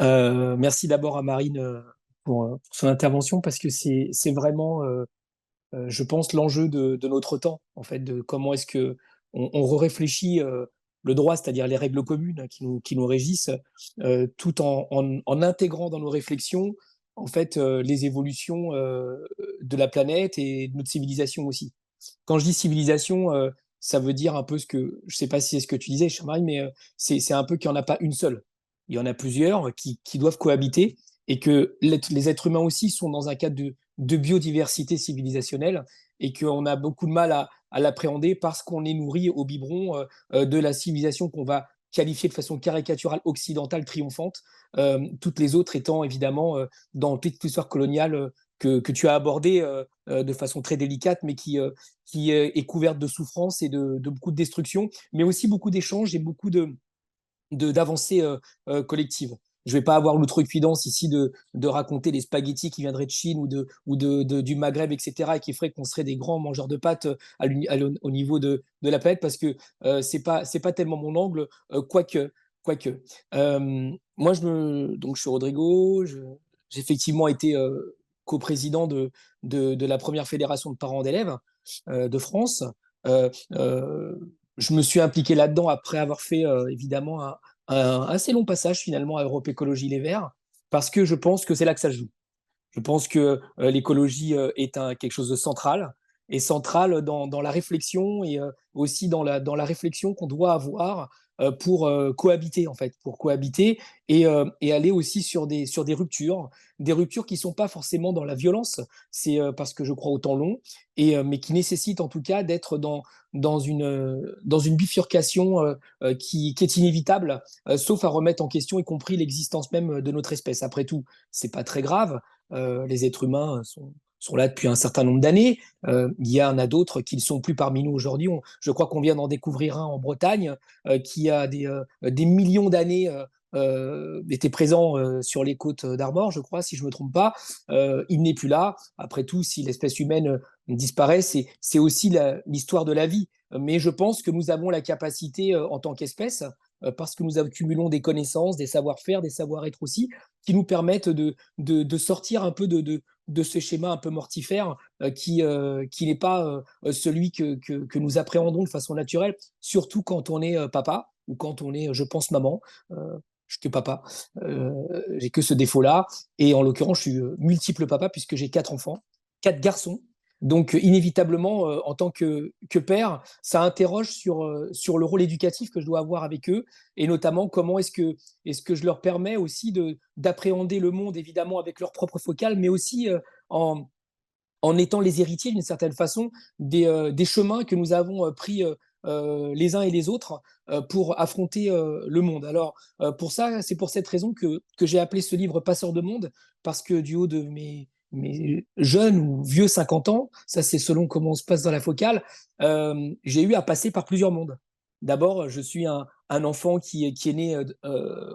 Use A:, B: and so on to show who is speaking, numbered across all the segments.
A: Merci d'abord à Marine pour son intervention parce que c'est vraiment, je pense, l'enjeu de notre temps, en fait, de comment est-ce que on réfléchit le droit, c'est-à-dire les règles communes qui nous régissent, tout en intégrant dans nos réflexions, en fait, les évolutions de la planète et de notre civilisation aussi. Quand je dis civilisation, ça veut dire un peu ce que, je sais pas si c'est ce que tu disais, cher Marie, mais c'est un peu qu'il n'y en a pas une seule. Il y en a plusieurs qui doivent cohabiter et que les êtres humains aussi sont dans un cadre de biodiversité civilisationnelle et qu'on a beaucoup de mal à l'appréhender parce qu'on est nourri au biberon de la civilisation qu'on va qualifier de façon caricaturale occidentale triomphante, toutes les autres étant évidemment dans toute l'histoire coloniale que tu as abordée de façon très délicate, mais qui est couverte de souffrance et de beaucoup de destruction, mais aussi beaucoup d'échanges et beaucoup d'avancées collectives. Je ne vais pas avoir l'outrecuidance ici de raconter les spaghettis qui viendraient de Chine du Maghreb, etc., et qui ferait qu'on serait des grands mangeurs de pâtes au niveau de la planète, parce que c'est pas tellement mon angle, quoique. Moi, donc, je suis Rodrigo, j'ai effectivement été coprésident de la première fédération de parents d'élèves de France. Je me suis impliqué là-dedans après avoir fait évidemment un assez long passage finalement à Europe Écologie Les Verts, parce que je pense que c'est là que ça se joue. Je pense que l'écologie est quelque chose de central, et central dans la réflexion et aussi dans la réflexion qu'on doit avoir pour cohabiter, en fait, pour cohabiter et aller aussi sur des ruptures qui ne sont pas forcément dans la violence, c'est parce que je crois au temps long, mais qui nécessitent en tout cas d'être dans une bifurcation qui est inévitable, sauf à remettre en question, y compris l'existence même de notre espèce. Après tout, c'est pas très grave. Les êtres humains sont là depuis un certain nombre d'années. Il y en a d'autres qui ne sont plus parmi nous aujourd'hui. Je crois qu'on vient d'en découvrir un en Bretagne qui a des millions d'années était présent sur les côtes d'Armor, je crois, si je ne me trompe pas. Il n'est plus là. Après tout, si l'espèce humaine disparaît, c'est aussi l'histoire de la vie. Mais je pense que nous avons la capacité, en tant qu'espèce, parce que nous accumulons des connaissances, des savoir-faire, des savoir-être aussi, qui nous permettent de sortir un peu de ce schéma un peu mortifère qui n'est pas celui que nous appréhendons de façon naturelle, surtout quand on est papa ou quand on est, je pense, maman. Euh, je suis que papa, j'ai que ce défaut-là. Et en l'occurrence, je suis multiple papa puisque j'ai 4 enfants, 4 garçons. Donc, inévitablement, en tant que père, ça interroge sur le rôle éducatif que je dois avoir avec eux, et notamment comment est-ce que je leur permets aussi d'appréhender le monde, évidemment, avec leur propre focale, mais aussi en, en étant les héritiers, d'une certaine façon, des chemins que nous avons pris les uns et les autres pour affronter le monde. Alors, pour ça, c'est pour cette raison que j'ai appelé ce livre Passeur de monde, parce que du haut de mes jeunes ou vieux 50 ans, ça c'est selon comment on se passe dans la focale, j'ai eu à passer par plusieurs mondes. D'abord, je suis un enfant qui est né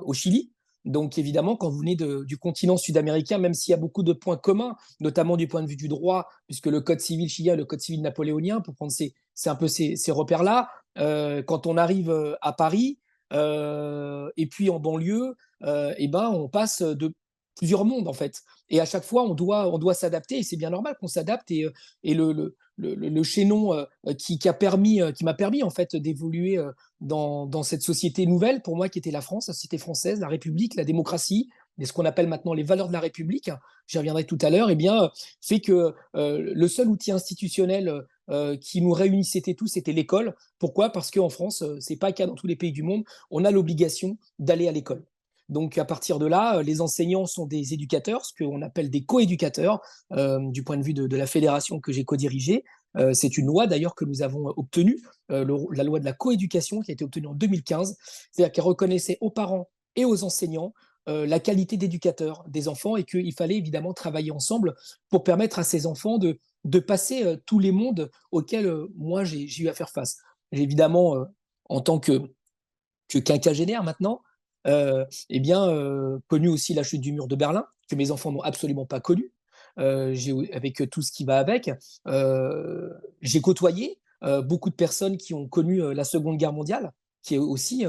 A: au Chili. Donc évidemment, quand vous venez du continent sud-américain, même s'il y a beaucoup de points communs, notamment du point de vue du droit, puisque le code civil chilien, le code civil napoléonien, pour prendre c'est un peu ces repères-là, quand on arrive à Paris et puis en banlieue, et ben, on passe de plusieurs mondes en fait. Et à chaque fois, on doit s'adapter, et c'est bien normal qu'on s'adapte. Et le chaînon qui m'a permis en fait d'évoluer dans cette société nouvelle pour moi qui était la France, la société française, la République, la démocratie, et ce qu'on appelle maintenant les valeurs de la République, j'y reviendrai tout à l'heure, eh bien, fait que le seul outil institutionnel qui nous réunissait tous, c'était l'école. Pourquoi? Parce qu'en France, c'est pas le cas dans tous les pays du monde, on a l'obligation d'aller à l'école. Donc à partir de là, les enseignants sont des éducateurs, ce qu'on appelle des co-éducateurs, du point de vue de la fédération que j'ai co-dirigée. C'est une loi d'ailleurs que nous avons obtenue, la loi de la coéducation qui a été obtenue en 2015, c'est-à-dire qu'elle reconnaissait aux parents et aux enseignants la qualité d'éducateur des enfants, et qu'il fallait évidemment travailler ensemble pour permettre à ces enfants de passer tous les mondes auxquels moi j'ai eu à faire face. J'ai évidemment, en tant que quinquagénaire maintenant, eh bien, connu aussi la chute du mur de Berlin, que mes enfants n'ont absolument pas connu, avec tout ce qui va avec. J'ai côtoyé beaucoup de personnes qui ont connu la Seconde Guerre mondiale, qui est aussi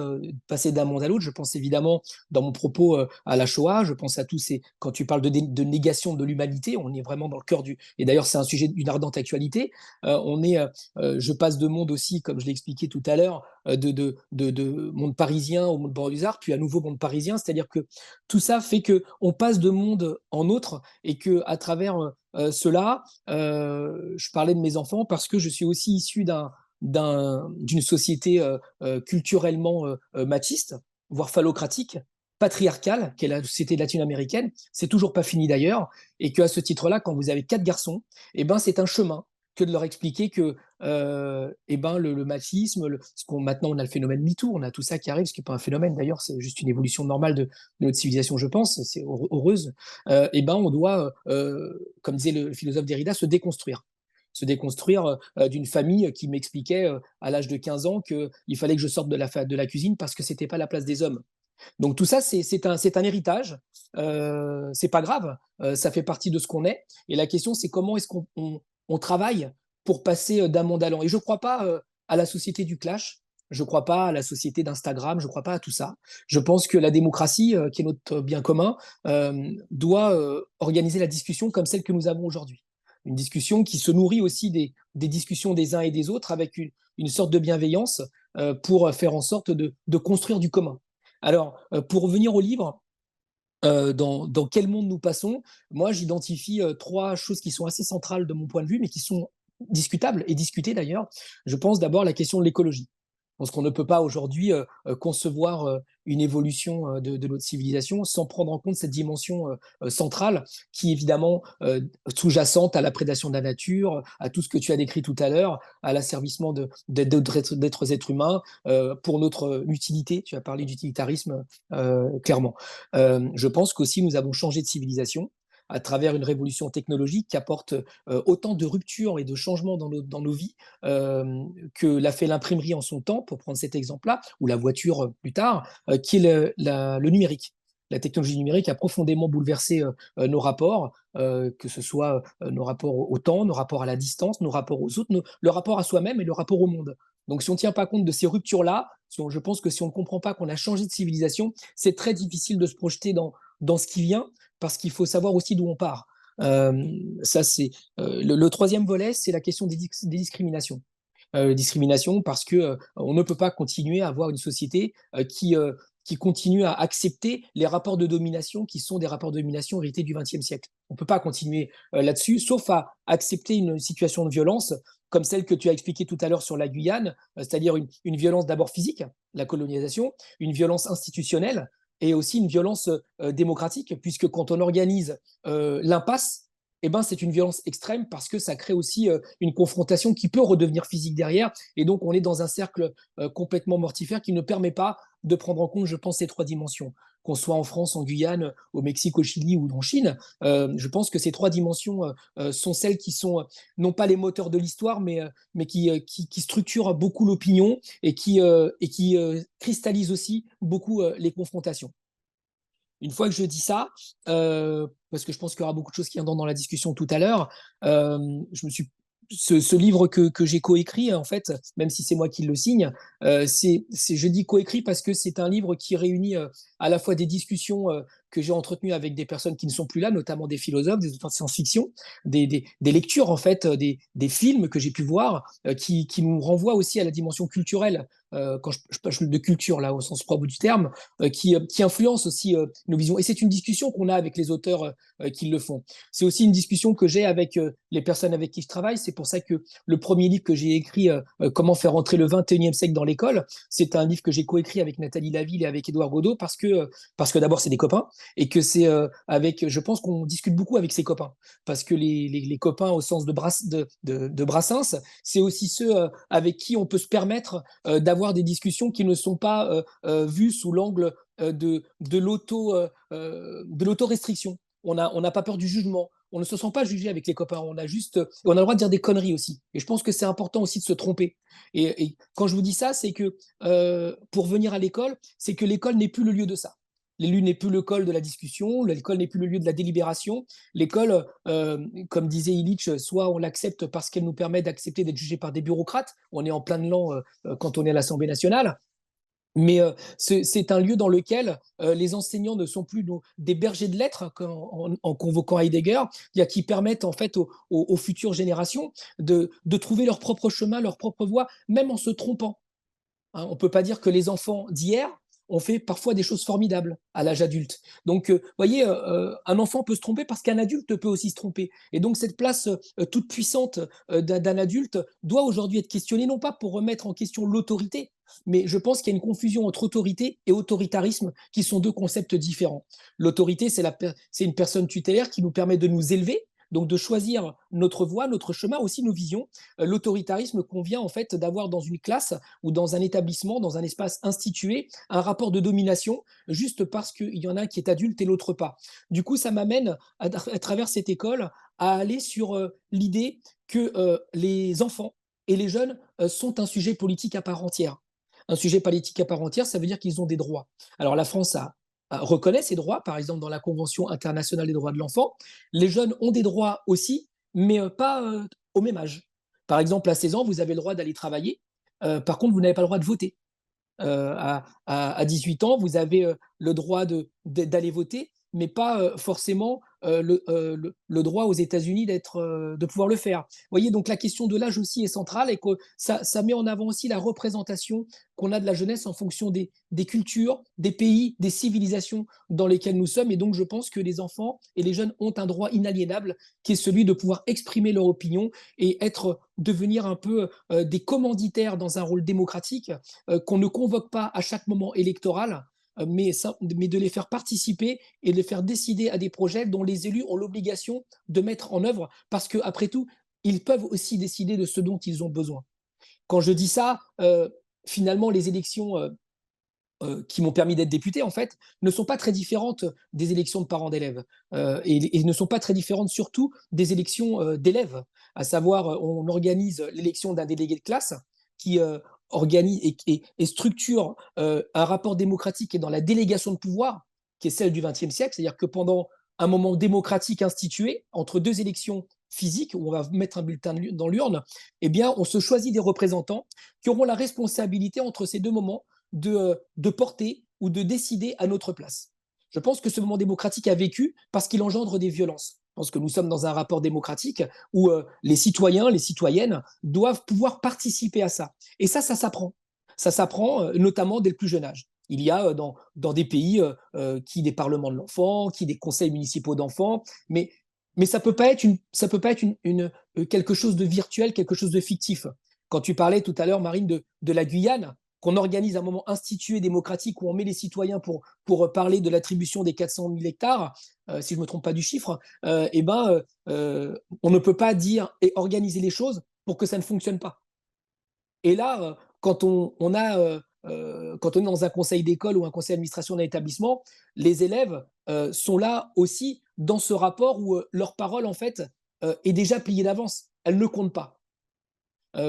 A: passer d'un monde à l'autre. Je pense évidemment dans mon propos à la Shoah, je pense à tous ces, quand tu parles de négation de l'humanité, on est vraiment dans le cœur du, et d'ailleurs c'est un sujet d'une ardente actualité. Je passe de monde aussi, comme je l'ai expliqué tout à l'heure, de monde parisien au monde banlieusard, puis à nouveau monde parisien, c'est-à-dire que tout ça fait que on passe de monde en autre et que à travers cela, je parlais de mes enfants parce que je suis aussi issu d'une société culturellement machiste, voire phallocratique, patriarcale, qu'est la société latino-américaine. C'est toujours pas fini d'ailleurs, et qu'à ce titre-là, quand vous avez 4 garçons, eh ben, c'est un chemin que de leur expliquer que eh ben, le machisme, maintenant on a le phénomène MeToo, on a tout ça qui arrive, ce qui n'est pas un phénomène d'ailleurs, c'est juste une évolution normale de notre civilisation, je pense, c'est heureuse. Eh ben, on doit, comme disait le philosophe Derrida, se déconstruire d'une famille qui m'expliquait à l'âge de 15 ans qu'il fallait que je sorte de la cuisine parce que c'était pas la place des hommes. Donc tout ça, c'est un héritage. C'est pas grave, ça fait partie de ce qu'on est. Et la question, c'est comment est-ce qu'on travaille pour passer d'un monde à l'autre. Et je ne crois pas à la société du clash. Je ne crois pas à la société d'Instagram, je ne crois pas à tout ça. Je pense que la démocratie, qui est notre bien commun, doit organiser la discussion comme celle que nous avons aujourd'hui. Une discussion qui se nourrit aussi des discussions des uns et des autres avec une sorte de bienveillance pour faire en sorte de construire du commun. Alors, pour revenir au livre, dans quel monde nous passons, moi j'identifie 3 choses qui sont assez centrales de mon point de vue, mais qui sont discutables et discutées d'ailleurs. Je pense d'abord à la question de l'écologie. Parce qu'on ne peut pas aujourd'hui concevoir une évolution de notre civilisation sans prendre en compte cette dimension centrale qui est évidemment sous-jacente à la prédation de la nature, à tout ce que tu as décrit tout à l'heure, à l'asservissement d'êtres êtres humains pour notre utilité. Tu as parlé d'utilitarisme clairement. Je pense qu'aussi nous avons changé de civilisation à travers une révolution technologique qui apporte autant de ruptures et de changements dans nos vies que l'a fait l'imprimerie en son temps, pour prendre cet exemple-là, ou la voiture plus tard, qui est le numérique. La technologie numérique a profondément bouleversé nos rapports, que ce soit nos rapports au temps, nos rapports à la distance, nos rapports aux autres, le rapport à soi-même et le rapport au monde. Donc si on ne tient pas compte de ces ruptures-là, je pense que si on ne comprend pas qu'on a changé de civilisation, c'est très difficile de se projeter dans ce qui vient, parce qu'il faut savoir aussi d'où on part. Ça, c'est le troisième volet, c'est la question des discriminations. Discrimination parce que on ne peut pas continuer à avoir une société qui continue à accepter les rapports de domination qui sont des rapports de domination hérités du XXe siècle. On ne peut pas continuer là-dessus, sauf à accepter une situation de violence comme celle que tu as expliquée tout à l'heure sur la Guyane, c'est-à-dire une violence d'abord physique, la colonisation, une violence institutionnelle, et aussi une violence démocratique, puisque quand on organise l'impasse, eh ben, c'est une violence extrême parce que ça crée aussi une confrontation qui peut redevenir physique derrière. Et donc, on est dans un cercle complètement mortifère qui ne permet pas de prendre en compte, je pense, ces 3 dimensions. Qu'on soit en France, en Guyane, au Mexique, au Chili ou en Chine, je pense que ces 3 dimensions sont celles qui sont non pas les moteurs de l'histoire, mais qui structurent beaucoup l'opinion et qui cristallisent aussi beaucoup les confrontations. Une fois que je dis ça, parce que je pense qu'il y aura beaucoup de choses qui viendront dans la discussion tout à l'heure, je me suis ce livre que j'ai coécrit, en fait, même si c'est moi qui le signe, je dis coécrit parce que c'est un livre qui réunit à la fois des discussions que j'ai entretenues avec des personnes qui ne sont plus là, notamment des philosophes, des auteurs de science-fiction, des lectures, en fait, des films que j'ai pu voir, qui nous renvoient aussi à la dimension culturelle, quand je parle de culture, là, au sens propre du terme, qui influence aussi nos visions. Et c'est une discussion qu'on a avec les auteurs qui le font. C'est aussi une discussion que j'ai avec les personnes avec qui je travaille. C'est pour ça que le premier livre que j'ai écrit, Comment faire entrer le 21e siècle dans l'école, c'est un livre que j'ai coécrit avec Nathalie Laville et avec Édouard Godot parce que d'abord, c'est des copains et que c'est je pense qu'on discute beaucoup avec ses copains parce que les copains au sens de Brassens, c'est aussi ceux avec qui on peut se permettre d'avoir des discussions qui ne sont pas vues sous l'angle de l'auto-restriction. On n'a pas peur du jugement. On ne se sent pas jugé avec les copains. On a le droit de dire des conneries aussi. Et je pense que c'est important aussi de se tromper. Et quand je vous dis ça, c'est que pour venir à l'école, c'est que l'école n'est plus le lieu de ça. L'élu n'est plus l'école de la discussion, l'école n'est plus le lieu de la délibération. L'école, comme disait Illich, soit on l'accepte parce qu'elle nous permet d'accepter d'être jugé par des bureaucrates. On est en plein dedans quand on est à l'Assemblée nationale. Mais c'est un lieu dans lequel les enseignants ne sont plus des bergers de lettres, comme en convoquant Heidegger, qui permettent en fait aux futures générations de trouver leur propre chemin, leur propre voie, même en se trompant. Hein. On ne peut pas dire que les enfants d'hier ont fait parfois des choses formidables à l'âge adulte. Donc, vous voyez, un enfant peut se tromper parce qu'un adulte peut aussi se tromper. Et donc, cette place toute puissante d'un adulte doit aujourd'hui être questionnée, non pas pour remettre en question l'autorité, mais je pense qu'il y a une confusion entre autorité et autoritarisme, qui sont deux concepts différents. L'autorité, c'est une personne tutélaire qui nous permet de nous élever, donc de choisir notre voie, notre chemin, aussi nos visions. L'autoritarisme convient en fait d'avoir dans une classe ou dans un établissement, dans un espace institué, un rapport de domination, juste parce qu'il y en a un qui est adulte et l'autre pas. Du coup, ça m'amène, à travers cette école, à aller sur l'idée que les enfants et les jeunes sont un sujet politique à part entière. Un sujet politique à part entière, ça veut dire qu'ils ont des droits. Alors la France reconnaît ces droits, par exemple dans la Convention internationale des droits de l'enfant. Les jeunes ont des droits aussi, mais pas au même âge. Par exemple, à 16 ans, vous avez le droit d'aller travailler. Par contre, vous n'avez pas le droit de voter. À 18 ans, vous avez le droit d'aller voter, mais pas forcément le droit aux États-Unis de pouvoir le faire. Vous voyez, donc la question de l'âge aussi est centrale, et que ça met en avant aussi la représentation qu'on a de la jeunesse en fonction des cultures, des pays, des civilisations dans lesquelles nous sommes. Et donc, je pense que les enfants et les jeunes ont un droit inaliénable qui est celui de pouvoir exprimer leur opinion et devenir un peu des commanditaires dans un rôle démocratique, qu'on ne convoque pas à chaque moment électoral, mais de les faire participer et de les faire décider à des projets dont les élus ont l'obligation de mettre en œuvre, parce qu'après tout, ils peuvent aussi décider de ce dont ils ont besoin. Quand je dis ça, finalement, les élections qui m'ont permis d'être député, en fait, ne sont pas très différentes des élections de parents d'élèves, et ne sont pas très différentes surtout des élections d'élèves, à savoir, on organise l'élection d'un délégué de classe qui organise et structure un rapport démocratique qui est dans la délégation de pouvoir, qui est celle du XXe siècle, c'est-à-dire que pendant un moment démocratique institué, entre deux élections physiques, où on va mettre un bulletin dans l'urne, eh bien, on se choisit des représentants qui auront la responsabilité entre ces deux moments de porter ou de décider à notre place. Je pense que ce moment démocratique a vécu parce qu'il engendre des violences. Je pense que nous sommes dans un rapport démocratique où les citoyens, les citoyennes doivent pouvoir participer à ça. Et ça s'apprend. Ça s'apprend notamment dès le plus jeune âge. Il y a dans des pays qui des parlements de l'enfant, qui des conseils municipaux d'enfants, mais ça peut pas être quelque chose de virtuel, quelque chose de fictif. Quand tu parlais tout à l'heure, Marine, de la Guyane, qu'on organise un moment institué démocratique où on met les citoyens pour parler de l'attribution des 400 000 hectares, si je ne me trompe pas du chiffre, on ne peut pas dire et organiser les choses pour que ça ne fonctionne pas. Et là, quand on est dans un conseil d'école ou un conseil d'administration d'un établissement, les élèves sont là aussi dans ce rapport où leur parole, en fait, est déjà pliée d'avance. Elle ne compte pas.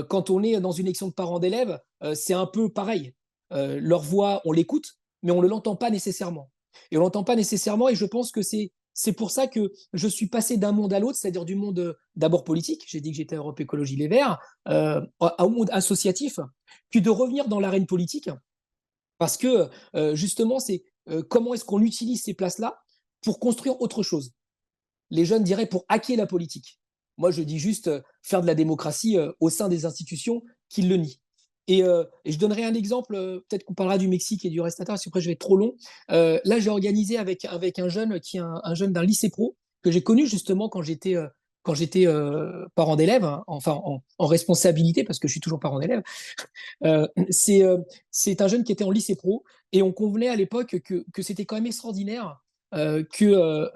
A: Quand on est dans une élection de parents d'élèves, c'est un peu pareil. Leur voix, on l'écoute, mais on ne l'entend pas nécessairement. Et on l'entend pas nécessairement, et je pense que c'est pour ça que je suis passé d'un monde à l'autre, c'est-à-dire du monde d'abord politique, j'ai dit que j'étais à Europe Écologie Les Verts, au monde associatif, puis de revenir dans l'arène politique, parce que justement, c'est comment est-ce qu'on utilise ces places-là pour construire autre chose. Les jeunes diraient pour hacker la politique. Moi, je dis juste faire de la démocratie au sein des institutions qui le nient. Et je donnerai un exemple, peut-être qu'on parlera du Mexique et du Restata, parce qu'après je vais être trop long. Là, j'ai organisé avec un jeune qui est un jeune d'un lycée pro, que j'ai connu justement quand j'étais parent d'élève, hein, enfin en responsabilité, parce que je suis toujours parent d'élève. Euh, c'est euh, c'est un jeune qui était en lycée pro, et on convenait à l'époque que c'était quand même extraordinaire que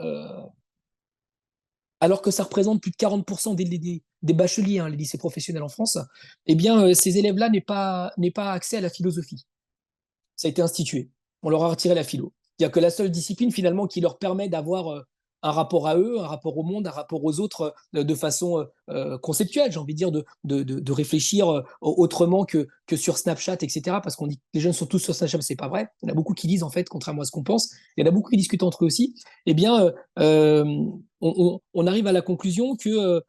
A: alors que ça représente plus de 40% des bacheliers, hein, les lycées professionnels en France, eh bien, ces élèves-là n'aient pas accès à la philosophie. Ça a été institué. On leur a retiré la philo. Il n'y a que la seule discipline, finalement, qui leur permet d'avoir un rapport à eux, un rapport au monde, un rapport aux autres de façon conceptuelle, j'ai envie de dire, de réfléchir autrement que sur Snapchat, etc. Parce qu'on dit que les jeunes sont tous sur Snapchat, c'est pas vrai. Il y en a beaucoup qui lisent, en fait, contrairement à ce qu'on pense. Il y en a beaucoup qui discutent entre eux aussi. Eh bien, on arrive à la conclusion que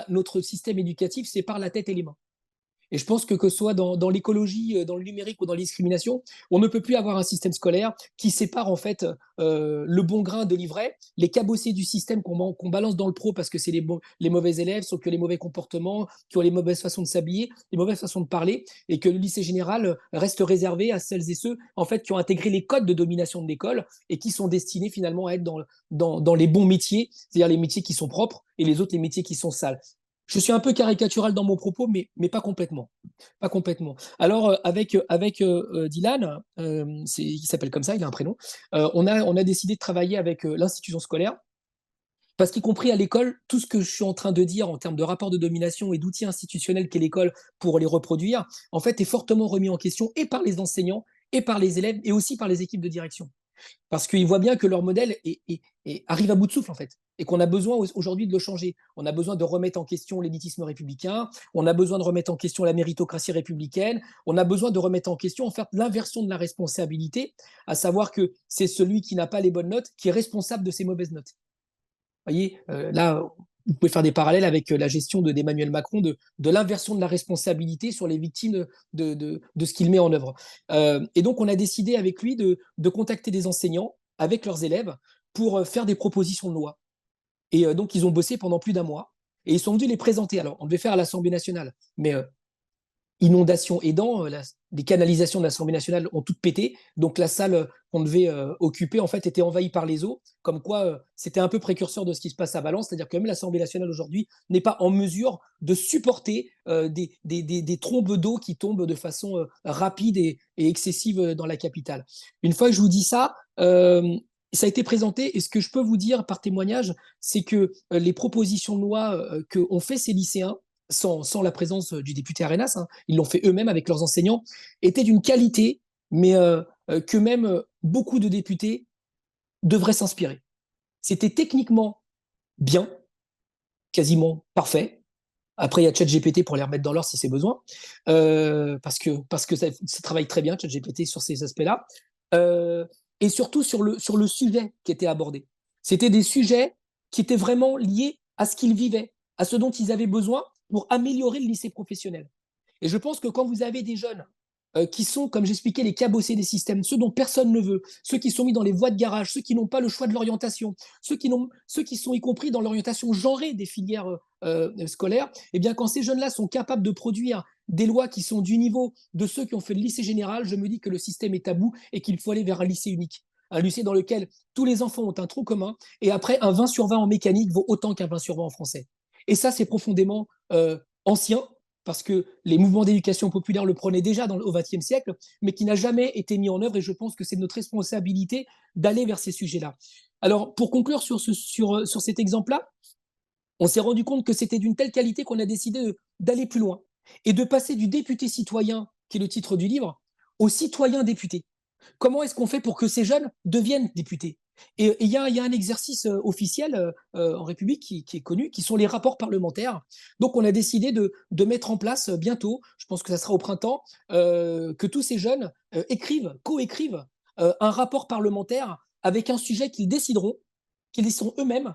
A: notre système éducatif sépare la tête et les mains. Et je pense que ce soit dans l'écologie, dans le numérique ou dans les discriminations, on ne peut plus avoir un système scolaire qui sépare en fait le bon grain de l'ivraie, les cabossés du système qu'on balance dans le pro parce que c'est les mauvais élèves, sauf que les mauvais comportements, qui ont les mauvaises façons de s'habiller, les mauvaises façons de parler, et que le lycée général reste réservé à celles et ceux en fait qui ont intégré les codes de domination de l'école et qui sont destinés finalement à être dans les bons métiers, c'est-à-dire les métiers qui sont propres et les autres les métiers qui sont sales. Je suis un peu caricatural dans mon propos, mais pas complètement. Pas complètement. Alors, avec Dylan, il s'appelle comme ça, il a un prénom, on a décidé de travailler avec l'institution scolaire, parce qu'y compris à l'école, tout ce que je suis en train de dire en termes de rapport de domination et d'outils institutionnels qu'est l'école pour les reproduire, en fait, est fortement remis en question et par les enseignants, et par les élèves, et aussi par les équipes de direction. Parce qu'ils voient bien que leur modèle arrive à bout de souffle, en fait, et qu'on a besoin aujourd'hui de le changer. On a besoin de remettre en question l'élitisme républicain, on a besoin de remettre en question la méritocratie républicaine, on a besoin de remettre en question, en fait, l'inversion de la responsabilité, à savoir que c'est celui qui n'a pas les bonnes notes qui est responsable de ces mauvaises notes. Vous voyez, là, vous pouvez faire des parallèles avec la gestion d'Emmanuel Macron, de l'inversion de la responsabilité sur les victimes de ce qu'il met en œuvre. Et donc, on a décidé avec lui de contacter des enseignants avec leurs élèves pour faire des propositions de loi. Et donc, ils ont bossé pendant plus d'un mois et ils sont venus les présenter. Alors, on devait faire à l'Assemblée nationale, mais inondation aidant, les canalisations de l'Assemblée nationale ont toutes pété, donc la salle qu'on devait occuper en fait était envahie par les eaux, comme quoi c'était un peu précurseur de ce qui se passe à Valence, c'est-à-dire que même l'Assemblée nationale aujourd'hui n'est pas en mesure de supporter des trombes d'eau qui tombent de façon rapide et excessive dans la capitale. Une fois que je vous dis ça, ça a été présenté, et ce que je peux vous dire par témoignage, c'est que les propositions de loi qu'ont fait ces lycéens, sans la présence du député Arenas, hein, ils l'ont fait eux-mêmes avec leurs enseignants, étaient d'une qualité, mais que même beaucoup de députés devraient s'inspirer. C'était techniquement bien, quasiment parfait. Après, il y a ChatGPT pour les remettre dans l'ordre si c'est besoin, parce que ça travaille très bien, ChatGPT, sur ces aspects-là. Et surtout sur le sujet qui était abordé. C'était des sujets qui étaient vraiment liés à ce qu'ils vivaient, à ce dont ils avaient besoin pour améliorer le lycée professionnel. Et je pense que quand vous avez des jeunes qui sont, comme j'expliquais, les cabossés des systèmes, ceux dont personne ne veut, ceux qui sont mis dans les voies de garage, ceux qui n'ont pas le choix de l'orientation, ceux qui sont y compris dans l'orientation genrée des filières scolaires, eh bien, quand ces jeunes-là sont capables de produire des lois qui sont du niveau de ceux qui ont fait le lycée général, je me dis que le système est à bout et qu'il faut aller vers un lycée unique. Un lycée dans lequel tous les enfants ont un tronc commun, et après, un 20 sur 20 en mécanique vaut autant qu'un 20 sur 20 en français. Et ça, c'est profondément ancien, parce que les mouvements d'éducation populaire le prenaient déjà au XXe siècle, mais qui n'a jamais été mis en œuvre, et je pense que c'est notre responsabilité d'aller vers ces sujets-là. Alors, pour conclure sur cet exemple-là, on s'est rendu compte que c'était d'une telle qualité qu'on a décidé d'aller plus loin et de passer du député citoyen, qui est le titre du livre, au citoyen député. Comment est-ce qu'on fait pour que ces jeunes deviennent députés? Et il y a un exercice officiel en République qui est connu, qui sont les rapports parlementaires. Donc, on a décidé de mettre en place bientôt, je pense que ça sera au printemps, que tous ces jeunes coécrivent un rapport parlementaire avec un sujet qu'ils décideront eux-mêmes.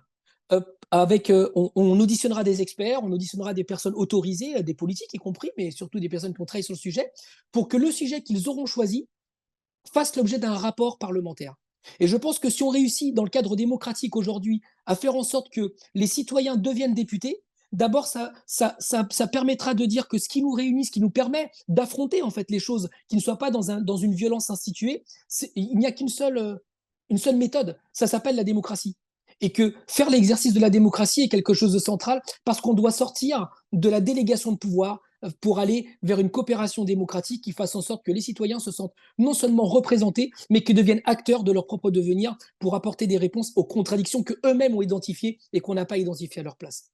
A: On auditionnera des experts, on auditionnera des personnes autorisées, des politiques y compris, mais surtout des personnes qui ont travaillé sur le sujet, pour que le sujet qu'ils auront choisi fasse l'objet d'un rapport parlementaire. Et je pense que si on réussit, dans le cadre démocratique aujourd'hui, à faire en sorte que les citoyens deviennent députés, d'abord, ça permettra de dire que ce qui nous réunit, ce qui nous permet d'affronter en fait les choses, qui ne soient pas dans une violence instituée, il n'y a une seule méthode, ça s'appelle la démocratie. Et que faire l'exercice de la démocratie est quelque chose de central, parce qu'on doit sortir de la délégation de pouvoir pour aller vers une coopération démocratique qui fasse en sorte que les citoyens se sentent non seulement représentés, mais qu'ils deviennent acteurs de leur propre devenir pour apporter des réponses aux contradictions qu'eux-mêmes ont identifiées et qu'on n'a pas identifiées à leur place.